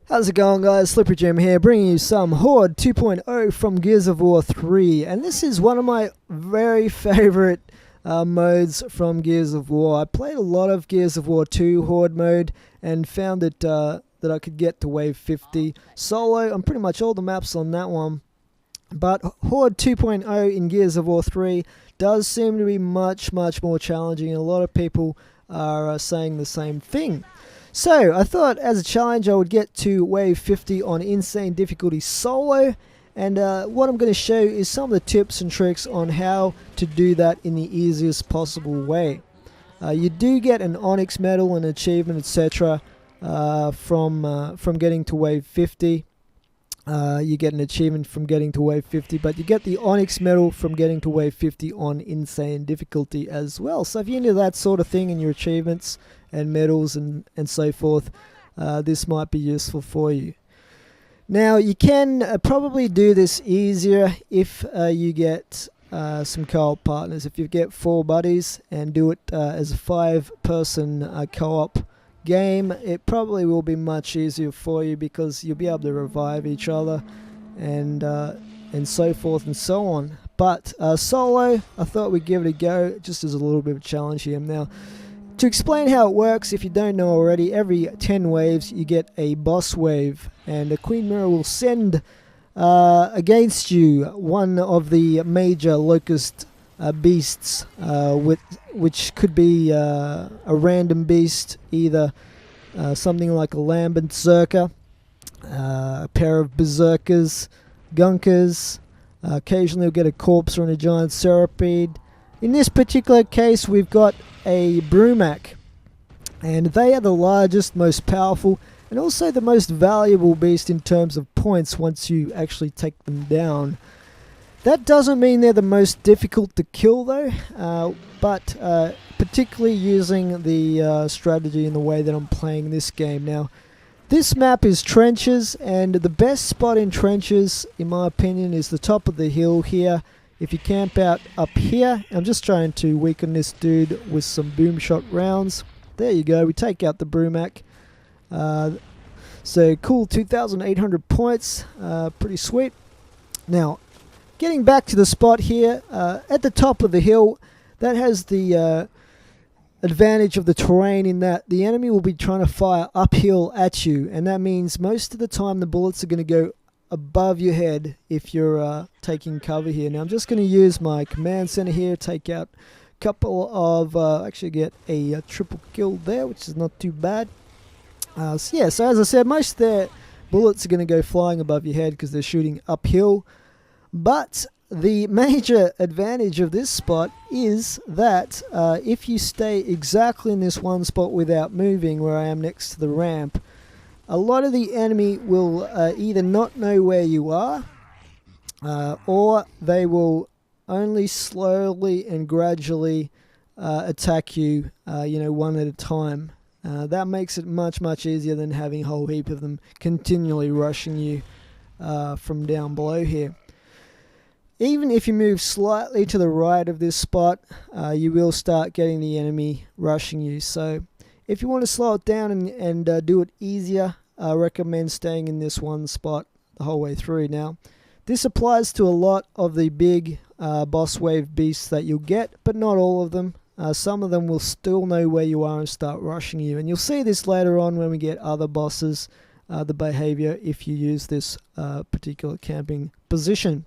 How's it going, guys? Slippery Jim here, bringing you some Horde 2.0 from Gears of War 3, and this is one of my very favorite modes from Gears of War. I played a lot of Gears of War 2 Horde mode and found that I could get to wave 50 solo on pretty much all the maps on that one. But Horde 2.0 in Gears of War 3 does seem to be much more challenging, and a lot of people are saying the same thing. So I thought as a challenge I would get to wave 50 on insane difficulty solo, and what I'm going to show is some of the tips and tricks on how to do that in the easiest possible way. You do get an Onyx medal, an achievement, etc. From getting to wave 50. You get an achievement from getting to wave 50, but you get the Onyx medal from getting to wave 50 on insane difficulty as well. So if you're into that sort of thing in your achievements and medals and so forth, this might be useful for you. Now you can probably do this easier if you get some co-op partners. If you get 4 buddies and do it as a 5-person co-op game, it probably will be much easier for you because you'll be able to revive each other and so forth and so on. But solo, I thought we'd give it a go just as a little bit of a challenge here. Now, to explain how it works, if you don't know already, every 10 waves you get a boss wave, and the Queen Myrrah will send against you one of the major Locust beasts, which could be a random beast, either something like a Lambent Zerker, a pair of Berserkers, Gunkers. Occasionally you'll get a Corpse and a Giant Serapede. In this particular case we've got a Brumak, and they are the largest, most powerful, and also the most valuable beast in terms of points once you actually take them down. That doesn't mean they're the most difficult to kill though, but particularly using the strategy in the way that I'm playing this game. Now, this map is trenches, and the best spot in trenches, in my opinion, is the top of the hill here. If you camp out up here, I'm just trying to weaken this dude with some boom shot rounds. There you go, we take out the Brumak. So cool, 2,800 points, pretty sweet. Now, getting back to the spot here, at the top of the hill, that has the advantage of the terrain in that the enemy will be trying to fire uphill at you, and that means most of the time the bullets are going to go above your head if you're taking cover here. Now I'm just going to use my command center here, take out a couple of, actually get a triple kill there, which is not too bad. So yeah, so as I said, most of their bullets are going to go flying above your head because they're shooting uphill. But the major advantage of this spot is that if you stay exactly in this one spot without moving, where I am next to the ramp, a lot of the enemy will either not know where you are, or they will only slowly and gradually attack you, one at a time. That makes it much easier than having a whole heap of them continually rushing you from down below here. Even if you move slightly to the right of this spot, you will start getting the enemy rushing you. So if you want to slow it down and do it easier, I recommend staying in this one spot the whole way through. Now, this applies to a lot of the big boss wave beasts that you'll get, but not all of them. Some of them will still know where you are and start rushing you. And you'll see this later on when we get other bosses, the behavior if you use this particular camping position.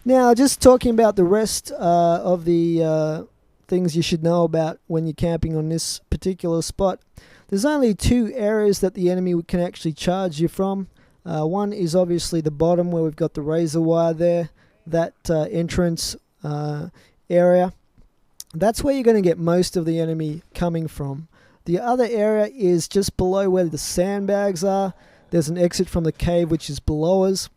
Now, just talking about the rest of the things you should know about when you're camping on this particular spot. There's only 2 areas that the enemy can actually charge you from. One is obviously the bottom where we've got the razor wire there, that entrance area. That's where you're going to get most of the enemy coming from. The other area is just below where the sandbags are. There's an exit from the cave which is below us.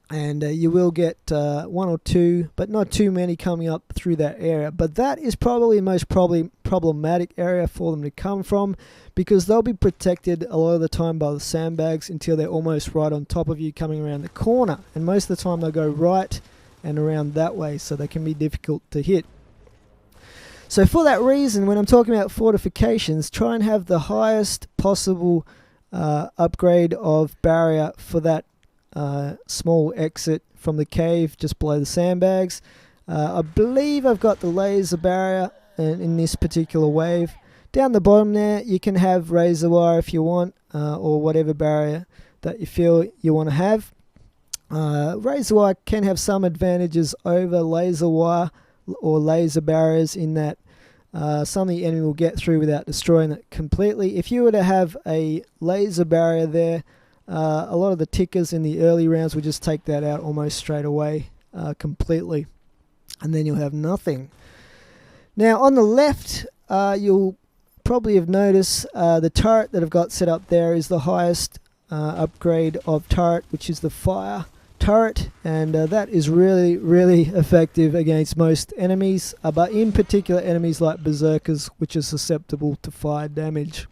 And you will get 1 or 2, but not too many coming up through that area. But that is probably the most problematic area for them to come from, because they'll be protected a lot of the time by the sandbags until they're almost right on top of you coming around the corner. And most of the time they'll go right and around that way, so they can be difficult to hit. So for that reason, when I'm talking about fortifications, try and have the highest possible upgrade of barrier for that small exit from the cave just below the sandbags. I believe I've got the laser barrier in this particular wave. Down the bottom there you can have razor wire if you want, or whatever barrier that you feel you want to have. Razor wire can have some advantages over laser wire or laser barriers in that some of the enemy will get through without destroying it completely. If you were to have a laser barrier there, a lot of the tickers in the early rounds will just take that out almost straight away completely, and then you'll have nothing. Now on the left, you'll probably have noticed the turret that I've got set up there is the highest upgrade of turret, which is the fire turret, and that is really effective against most enemies, but in particular enemies like berserkers, which are susceptible to fire damage.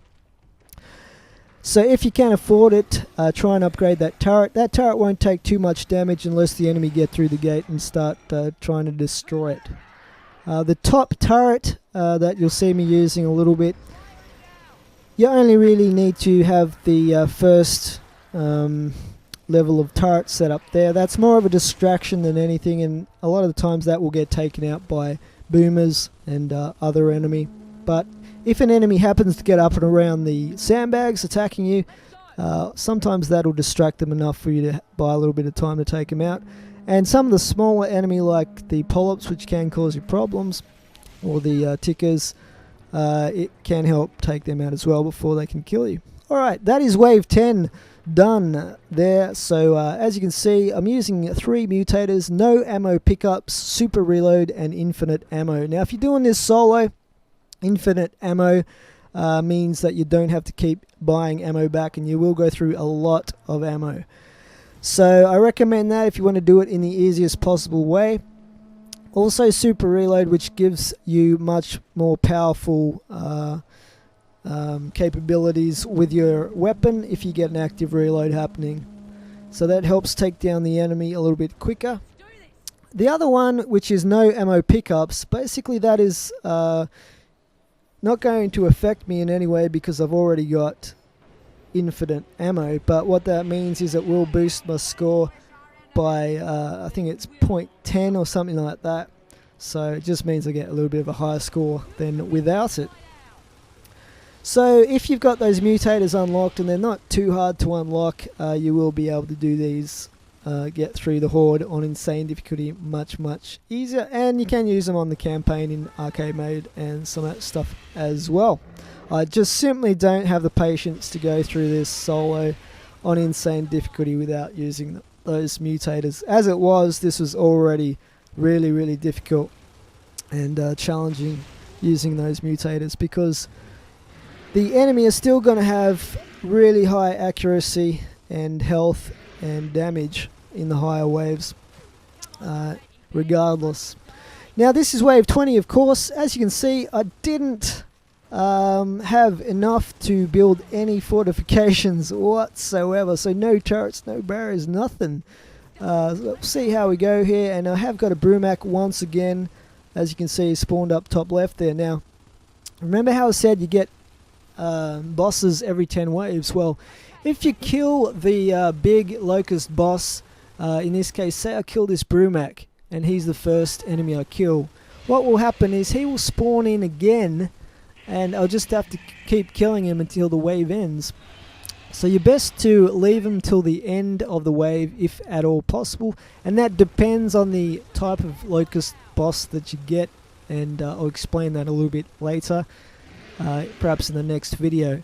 So if you can afford it, try and upgrade that turret. That turret won't take too much damage unless the enemy get through the gate and start trying to destroy it. The top turret that you'll see me using a little bit, you only really need to have the first level of turret set up there. That's more of a distraction than anything, and a lot of the times that will get taken out by boomers and other enemy. But if an enemy happens to get up and around the sandbags attacking you, sometimes that'll distract them enough for you to buy a little bit of time to take them out. And some of the smaller enemy like the polyps, which can cause you problems, or the tickers, it can help take them out as well before they can kill you. Alright, that is wave 10 done there. So as you can see, I'm using 3 mutators, no ammo pickups, super reload, and infinite ammo. Now if you're doing this solo, infinite ammo means that you don't have to keep buying ammo back, and you will go through a lot of ammo. So I recommend that if you want to do it in the easiest possible way. Also super reload, which gives you much more powerful capabilities with your weapon if you get an active reload happening. So that helps take down the enemy a little bit quicker. The other one, which is no ammo pickups, basically that is not going to affect me in any way because I've already got infinite ammo, but what that means is it will boost my score by I think it's 0.10 or something like that. So it just means I get a little bit of a higher score than without it. So if you've got those mutators unlocked, and they're not too hard to unlock, you will be able to do these, get through the horde on insane difficulty much easier, and you can use them on the campaign in arcade mode and some of that stuff as well. I just simply don't have the patience to go through this solo on insane difficulty without using those mutators. As it was, this was already really difficult and challenging using those mutators, because the enemy is still going to have really high accuracy and health and damage in the higher waves regardless. Now this is wave 20, of course. As you can see, I didn't have enough to build any fortifications whatsoever, so no turrets, no barriers, nothing. Let's see how we go here, and I have got a Brumak once again, as you can see, spawned up top left there. Now remember how I said you get bosses every 10 waves? Well, if you kill the big locust boss, in this case say I kill this Brumak and he's the first enemy I kill, what will happen is he will spawn in again, and I'll just have to keep killing him until the wave ends. So you're best to leave him till the end of the wave if at all possible, and that depends on the type of locust boss that you get, and I'll explain that a little bit later, perhaps in the next video.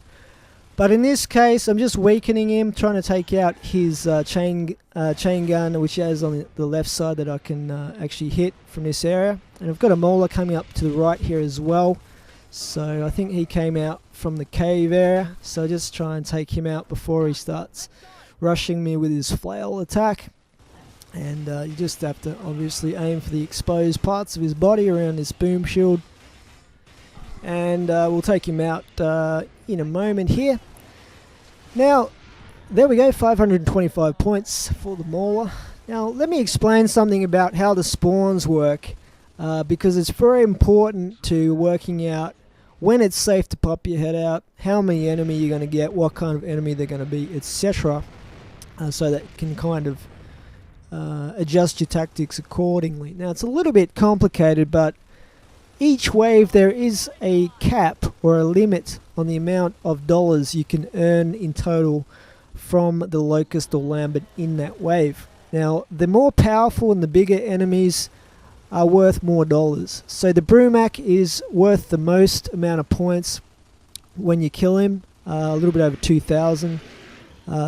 But in this case I'm just weakening him, trying to take out his chain gun, which he has on the left side that I can actually hit from this area. And I've got a Mauler coming up to the right here as well. So I think he came out from the cave area, so just try and take him out before he starts rushing me with his flail attack. And you just have to obviously aim for the exposed parts of his body around this boom shield. And we'll take him out in a moment here. Now there we go, 525 points for the Mauler. Now let me explain something about how the spawns work, because it's very important to working out when it's safe to pop your head out, how many enemy you're going to get, what kind of enemy they're going to be, etc. So that can kind of adjust your tactics accordingly. Now it's a little bit complicated, but each wave there is a cap or a limit on the amount of dollars you can earn in total from the Locust or Lambent in that wave. Now the more powerful and the bigger enemies are worth more dollars. So the Brumak is worth the most amount of points when you kill him, a little bit over 2,000.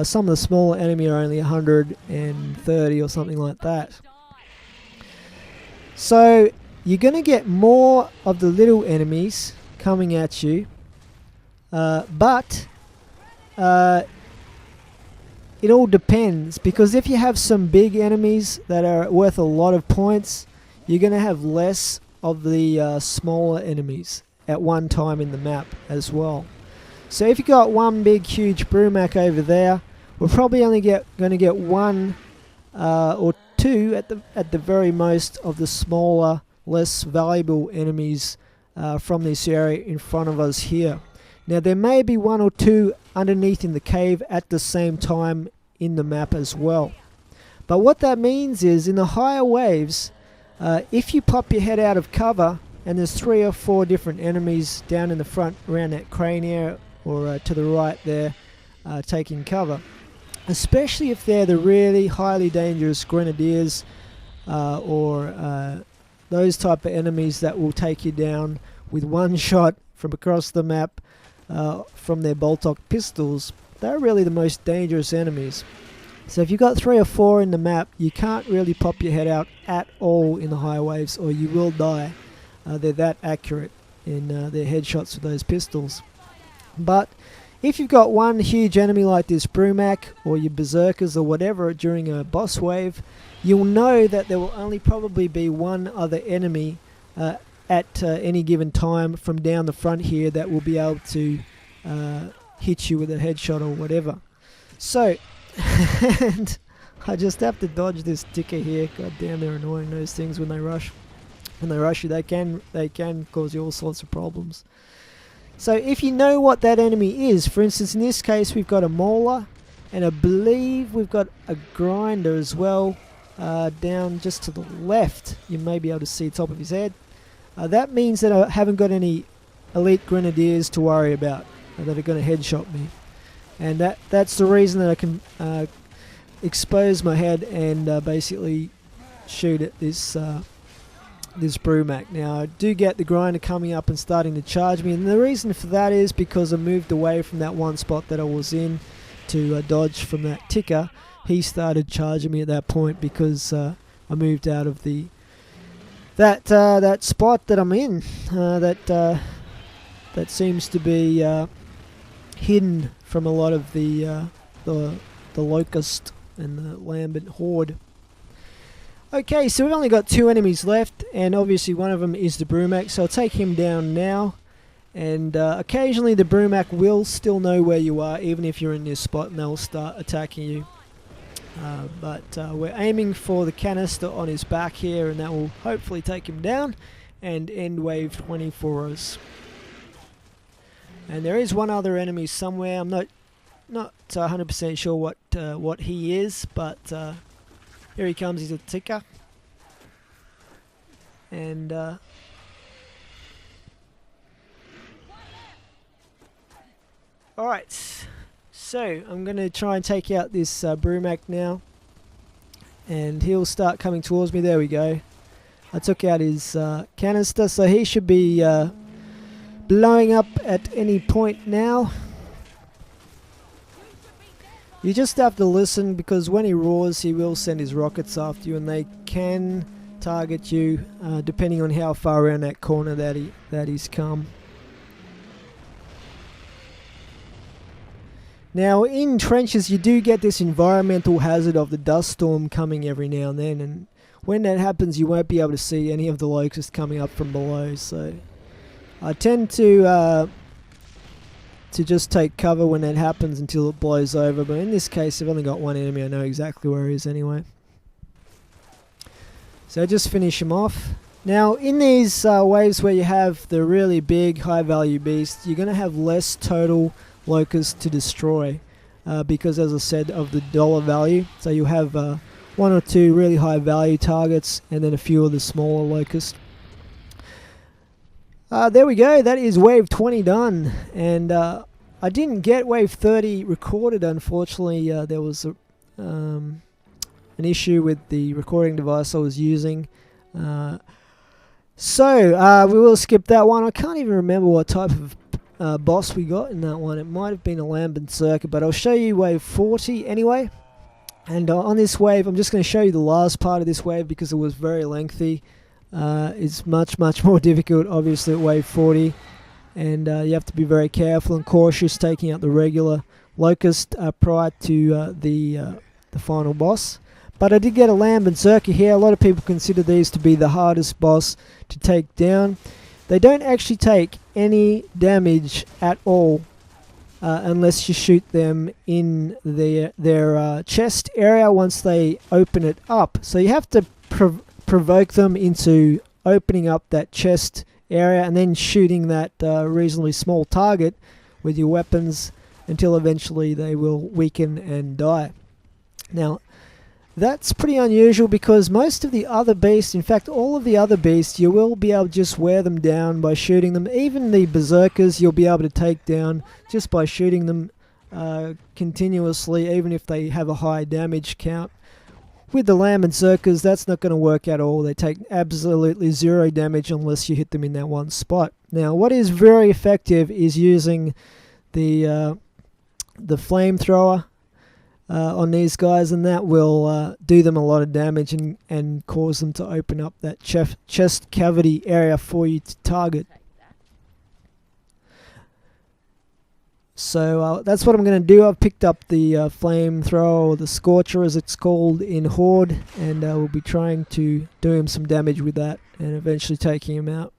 Some of the smaller enemy are only 130 or something like that. So you're going to get more of the little enemies coming at you, but it all depends, because if you have some big enemies that are worth a lot of points, you're going to have less of the smaller enemies at one time in the map as well. So if you got one big huge Brumak over there, we're probably only going to get one or two at the very most of the smaller, less valuable enemies from this area in front of us here. Now there may be one or two underneath in the cave at the same time in the map as well. But what that means is, in the higher waves, if you pop your head out of cover and there's 3 or 4 different enemies down in the front around that crane area or to the right there taking cover, especially if they're the really highly dangerous grenadiers or those type of enemies that will take you down with one shot from across the map from their bolt-on pistols, they're really the most dangerous enemies. So if you've got 3 or 4 in the map, you can't really pop your head out at all in the high waves, or you will die. They're that accurate in their headshots with those pistols. But if you've got one huge enemy like this Brumak or your Berserkers or whatever during a boss wave, you'll know that there will only probably be one other enemy at any given time from down the front here that will be able to hit you with a headshot or whatever. So, and I just have to dodge this ticker here. God damn, they're annoying, those things, when they rush. When they rush you, they can cause you all sorts of problems. So if you know what that enemy is, for instance in this case we've got a Mauler, and I believe we've got a Grinder as well, down just to the left. You may be able to see the top of his head. That means that I haven't got any elite grenadiers to worry about that are going to headshot me, and that's the reason that I can expose my head and basically shoot at this this Brumak. Now I do get the Grinder coming up and starting to charge me, and the reason for that is because I moved away from that one spot that I was in to dodge from that ticker. He started charging me at that point because I moved out of that spot that I'm in, that seems to be hidden from a lot of the Locust and the Lambent horde. Okay, so we've only got 2 enemies left, and obviously one of them is the Brumak, so I'll take him down now. And occasionally the Brumak will still know where you are, even if you're in this spot, and they'll start attacking you. But we're aiming for the canister on his back here, and that will hopefully take him down and end wave 20 for us. And there is one other enemy somewhere. I'm not 100% sure what he is, but here he comes. He's a ticker, and all right. So I'm going to try and take out this Brumak now, and he'll start coming towards me. There we go. I took out his canister, so he should be blowing up at any point now. You just have to listen, because when he roars he will send his rockets after you, and they can target you depending on how far around that corner that he's come. Now in trenches you do get this environmental hazard of the dust storm coming every now and then, and when that happens you won't be able to see any of the Locusts coming up from below, so I tend to just take cover when that happens until it blows over. But in this case I've only got one enemy, I know exactly where he is anyway. So just finish him off, Now, in these waves where you have the really big, high-value beasts, you're going to have less total locusts to destroy because, as I said, of the dollar value. So you'll have one or two really high-value targets and then a few of the smaller locusts. There we go. That is wave 20 done. And I didn't get wave 30 recorded, unfortunately. There was an issue with the recording device I was using. So we will skip that one. I can't even remember what type of boss we got in that one. It might have been a Land Berserker, but I'll show you wave 40 anyway. And on this wave, I'm just going to show you the last part of this wave because it was very lengthy. It's much more difficult, obviously, at wave 40. And you have to be very careful and cautious taking out the regular locust prior to the final boss. But I did get a Land Berserker here. A lot of people consider these to be the hardest boss to take down. They don't actually take any damage at all unless you shoot them in their chest area once they open it up. So you have to provoke them into opening up that chest area and then shooting that reasonably small target with your weapons until eventually they will weaken and die. Now, that's pretty unusual because most of the other beasts, in fact all of the other beasts, you will be able to just wear them down by shooting them. Even the berserkers you'll be able to take down just by shooting them continuously, even if they have a high damage count. With the Land Berserkers, that's not going to work at all. They take absolutely zero damage unless you hit them in that one spot. Now, what is very effective is using the flamethrower on these guys, and that will do them a lot of damage and cause them to open up that chest cavity area for you to target. So that's what I'm going to do. I've picked up the flamethrower, or the scorcher as it's called in Horde, and we'll be trying to do him some damage with that and eventually taking him out.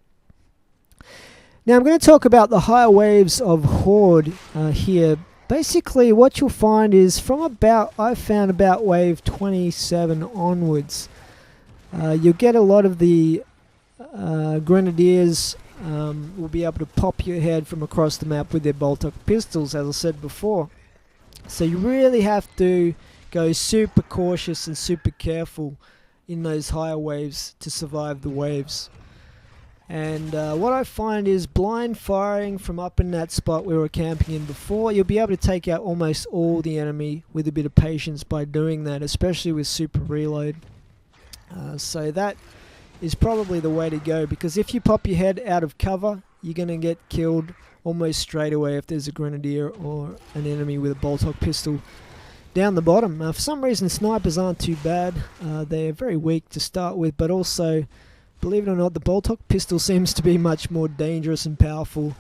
Now I'm going to talk about the higher waves of Horde here. Basically what you'll find is I've found about wave 27 onwards, you'll get a lot of the grenadiers will be able to pop your head from across the map with their bolt-up pistols, as I said before. So you really have to go super cautious and super careful in those higher waves to survive the waves. And what I find is blind firing from up in that spot we were camping in before, you'll be able to take out almost all the enemy with a bit of patience by doing that, especially with super reload. So that is probably the way to go, because if you pop your head out of cover, you're going to get killed almost straight away if there's a grenadier or an enemy with a bolt-up pistol down the bottom. For some reason snipers aren't too bad. They're very weak to start with, but also, believe it or not, the bolt-up pistol seems to be much more dangerous and powerful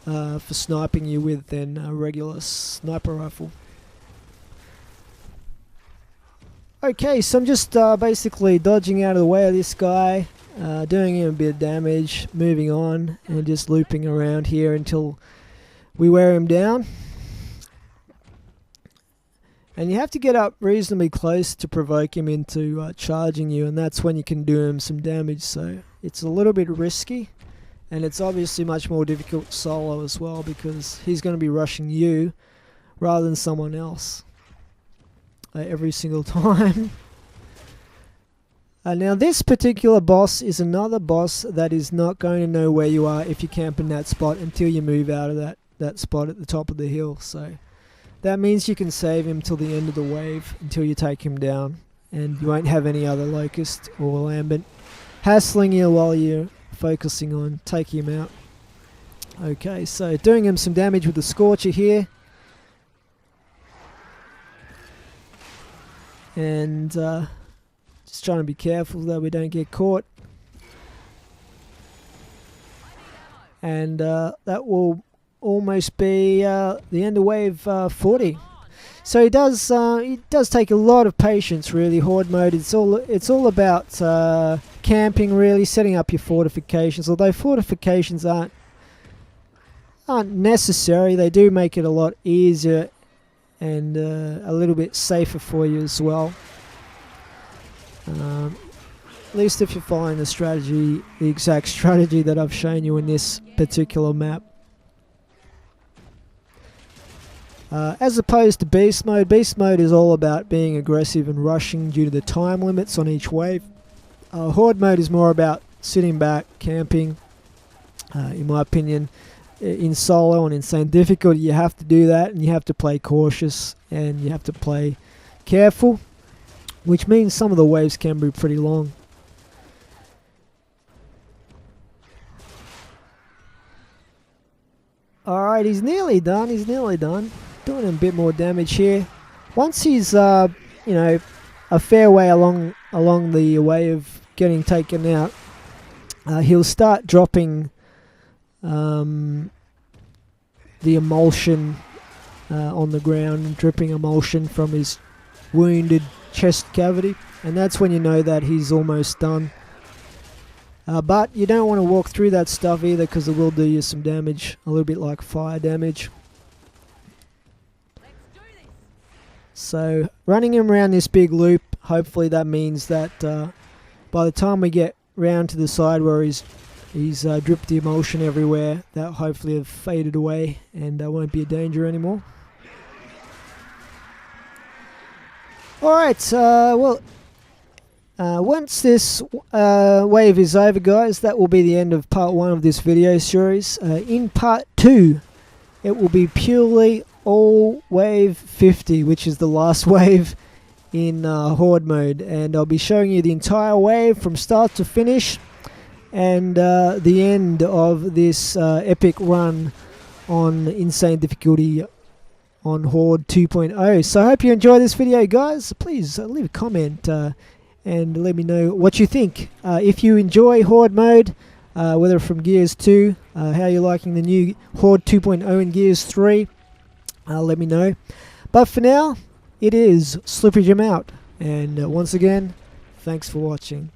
for sniping you with than a regular sniper rifle. Okay, so I'm just basically dodging out of the way of this guy, doing him a bit of damage, moving on, and just looping around here until we wear him down. And you have to get up reasonably close to provoke him into charging you, and that's when you can do him some damage. So it's a little bit risky, and it's obviously much more difficult solo as well, because he's going to be rushing you rather than someone else every single time. Now this particular boss is another boss that is not going to know where you are if you camp in that spot until you move out of that spot at the top of the hill. So that means you can save him till the end of the wave until you take him down, and you won't have any other locust or lambent hassling you while you're focusing on taking him out. Okay, so doing him some damage with the Scorcher here. And just trying to be careful that we don't get caught. And that will almost be the end of wave 40. So it does take a lot of patience, really. Horde mode. It's all about camping, really, setting up your fortifications. Although fortifications aren't necessary, they do make it a lot easier and a little bit safer for you as well. At least if you're following the strategy, the exact strategy that I've shown you in this particular map. As opposed to Beast Mode. Beast Mode is all about being aggressive and rushing due to the time limits on each wave. Horde Mode is more about sitting back, camping. In my opinion, in solo and insane difficulty, you have to do that, and you have to play cautious, and you have to play careful, which means some of the waves can be pretty long. Alright, he's nearly done, Doing a bit more damage here. Once he's, you know, a fair way along the way of getting taken out, he'll start dropping the emulsion on the ground, dripping emulsion from his wounded chest cavity, and that's when you know that he's almost done. But you don't want to walk through that stuff either, because it will do you some damage, a little bit like fire damage. So running him around this big loop, hopefully that means that by the time we get round to the side where he's dripped the emulsion everywhere, that hopefully have faded away and won't be a danger anymore. Alright, well, once this wave is over, guys, that will be the end of part 1 of this video series. In part 2, it will be purely all wave 50, which is the last wave in Horde mode, and I'll be showing you the entire wave from start to finish, and the end of this epic run on insane difficulty on Horde 2.0. So I hope you enjoy this video, guys. Please leave a comment and let me know what you think. If you enjoy Horde mode, whether from Gears 2, how you're liking the new Horde 2.0 and Gears 3, let me know. But for now, it is Slippery Jim out, and once again, thanks for watching.